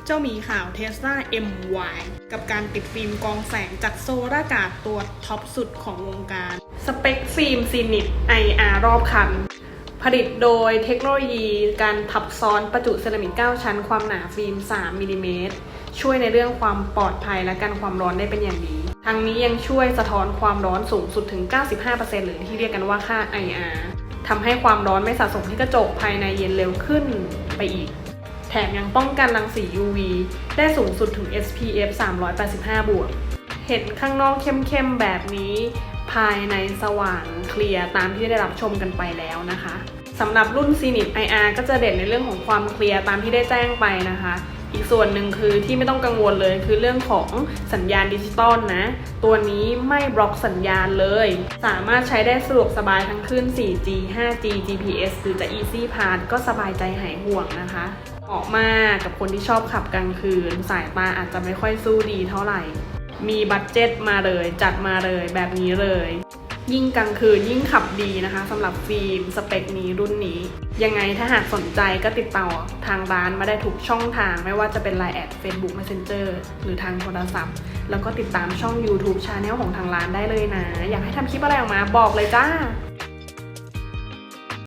เจ้าหมีขาว Tesla MY กับการติดฟิล์มกรองแสงจากโซลาร์การ์ดตัวท็อปสุดของวงการ สเปคฟิล์มซีนิต IR รอบคัน ผลิตโดยเทคโนโลยีการทับซ้อนประจุเซรามิก 9 ชั้นความหนาฟิล์ม 3 มิลลิเมตร ช่วยในเรื่องความปลอดภัยและกันความร้อนได้เป็นอย่างดี ทั้งนี้ยังช่วยสะท้อนความร้อนสูงสุดถึง 95% หรือที่เรียกกันว่าค่า IR ทำให้ความร้อนไม่สะสมที่กระจกภายในเย็นเร็วขึ้นไปอีก แถมยังป้องกันรังสี UV ได้สูงสุดถึง SPF 385 บวก เห็นข้างนอกเข้มๆแบบนี้ ภายในสว่างเคลียร์ตามที่ได้รับชมกันไปแล้วนะคะสำหรับรุ่น Zenith IR ก็จะเด่นในเรื่องของความเคลียร์ตามที่ได้แจ้งไปนะคะอีกส่วนหนึ่งคือที่ไม่ต้องกังวลเลยคือเรื่องของสัญญาณดิจิตอลนะตัวนี้ไม่บล็อกสัญญาณเลยสามารถใช้ได้สะดวกสบายทั้งคลื่น 4G 5G GPS หรือจะ Easy Pass ก็สบายใจหายห่วงนะคะเหมาะมากกับคนที่ชอบขับกลางคืนสายตาอาจจะไม่ค่อยสู้ดีเท่าไหร่มีบัดเจ็ตมาเลยจัดมาเลยแบบนี้เลยยิ่งกลางคืนยิ่งขับดีนะคะสำหรับฟิล์มสเปคนี้รุ่นนี้ยังไงถ้าหากสนใจก็ติดต่อทางร้านมาได้ทุกช่องทางไม่ว่าจะเป็น Line แอด Facebook Messenger หรือทางโทรศัพท์แล้วก็ติดตามช่อง YouTube Channel ของทางร้านได้เลยนะอยากให้ทำคลิปอะไรออกมาบอกเลยจ้า